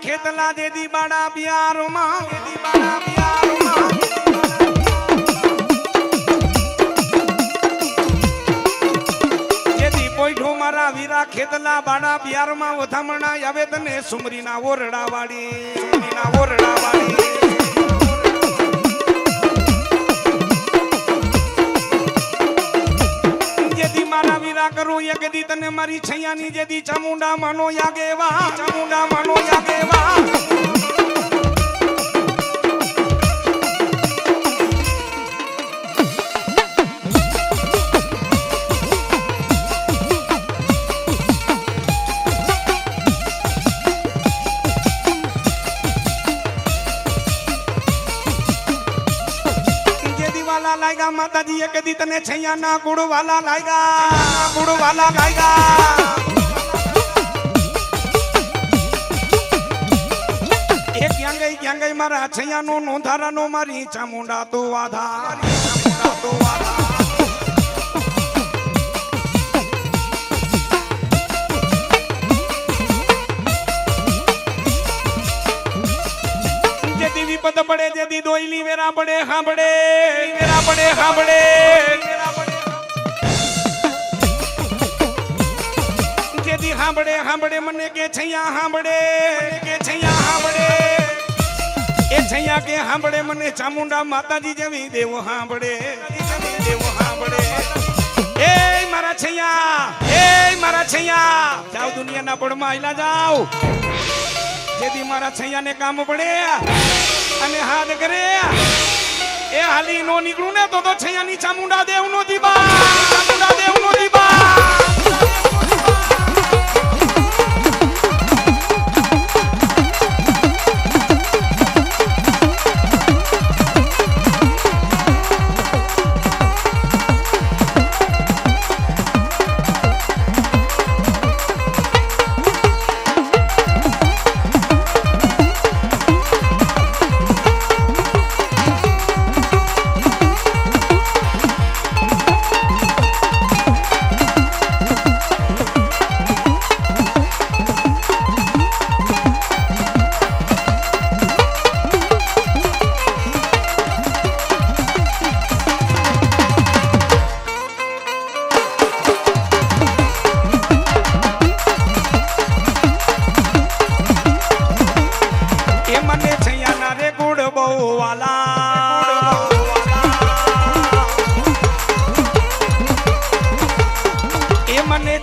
ખેતલા જેદી બાડા બિયારમાં જેદી બાડા બિયારમાં જેદી પોઈઠો મારા વીરા ખેતલા બાડા બિયારમાં વધામણા આવે તને સુમરીના ઓરડા વાળી સુમરીના ઓરડા વાળી કરું એક દી તને મારી છૈયાની જેદી ચામુંડા માનો યાગેવા ચામુંડા માનો યાગેવા लाएगा माता जी एक दी तने छैया ना गुड़ वाला लाएगा एक क्या गई मारा छैया नो नोंधारा नो मारी चामुंडा तो आधा चामुंडा तो आधा विपद पड़े जदी दोइली वेरा पड़े हांबड़े जदी हांबड़े मने के छैया हांबड़े ए छैया के हांबड़े मने चामुंडा माता जी जेवी देव हांबड़े ए मारा छैया जाओ दुनिया ना पड़ माइला जाओ जेदी मारा छैया ने काम पड़े અને હાથ કરે એ હાલી નો નીકળું ને તો छैया ની ચામુંડા દેવ નો દીબા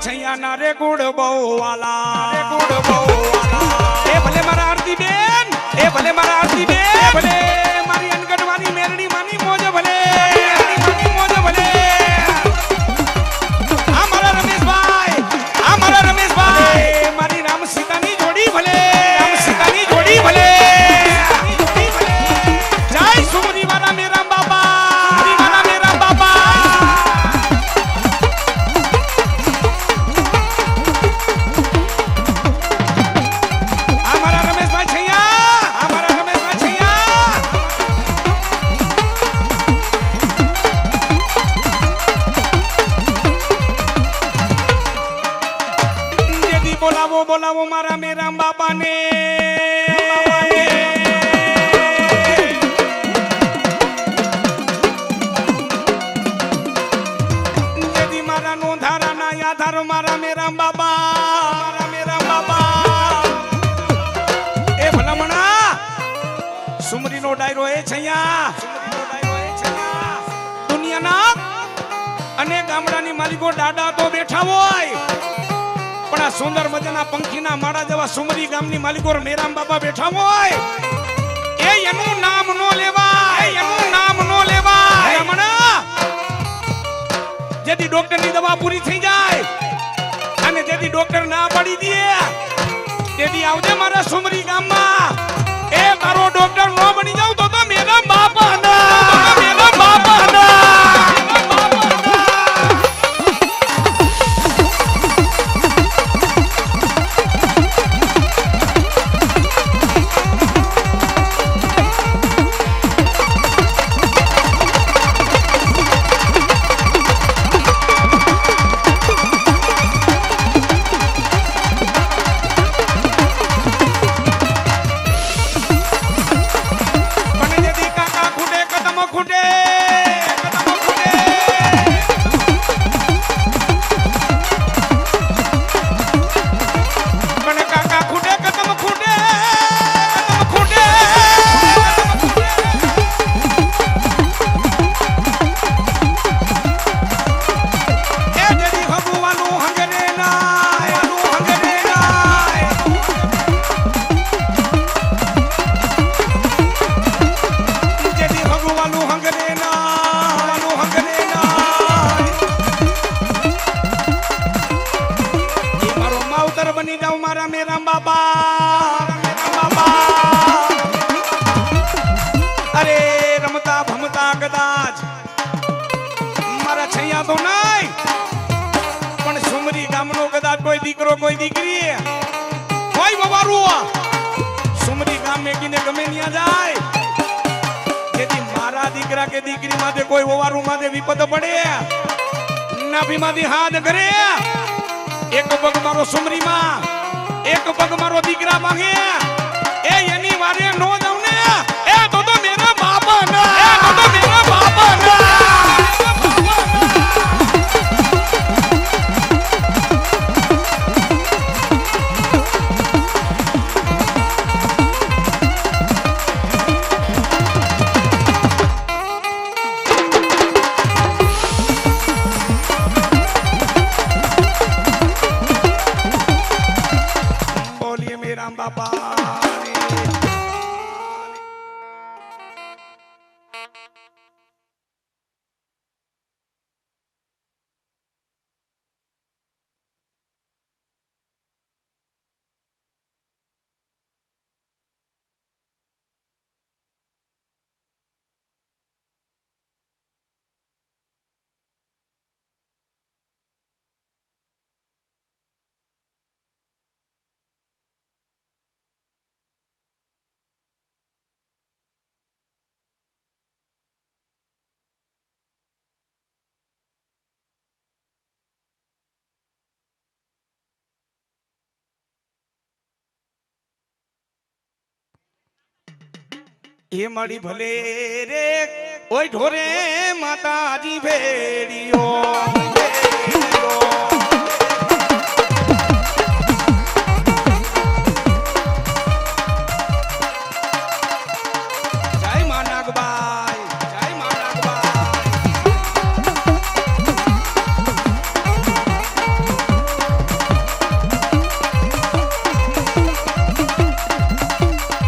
छैया ना रे गुड़ बहु वाला ए भले मारा आरती बेन भले मारी अनगढ़वानी मेरड़ी मानी मोज भले हमारा रमेश भाई मारी राम सीता नी जोड़ी भले जय सुमरी वाला मेरा बाबा बोलावो मारा मेरा बाबा ने यदि मारा नो धारा ना याधारो मारा मेरा बाबा ए भलामणा सुमरी नो डायरो ए छैया दुनिया ना अनेक गामडानी मालिको डाडा तो बैठा होय પણ આ સુંદર મજાના પંખીના માળા જેવા સુમરી ગામની માલિકો મેરામ બાબા બેઠા હોય એનું નામ નો લેવાય રમણા જેથી ડોક્ટરની દવા પૂરી થઈ જાય અને જેથી ડોક્ટર ના પાડી દે તેથી આવજે મારા સુમરી ગામમાં એ તારો ડોક્ટર નો બની જાવ તો મેરામ બાપા ના તો નહીં પણ સુમરી ગામનો કદાચ કોઈ દીકરો કોઈ દીકરી કોઈ વવારું સુમરી ગામ મેકીને ગમે ત્યાં જાય જેથી મારા દીકરા કે દીકરી માટે કોઈ વવારું માટે વિપદ પડે નાભી માંથી હાથ કરે એક પગ મારો સુમરી માં એક પગ મારો દીકરા માંગે એ એની વારે નો જાઉં ને એ તો મેરા બાપા ના એ તો મેરા બાપા ના એ મળી ભલે રે ઓય ઢોરે માતાજી ભેડીઓ જય મા નાગબાઈ જય મા નાગબાઈ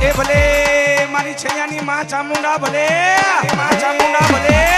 એ ભલે મારી છૈયાની માં ચામુંડા ભલે માં ચામુંડા ભલે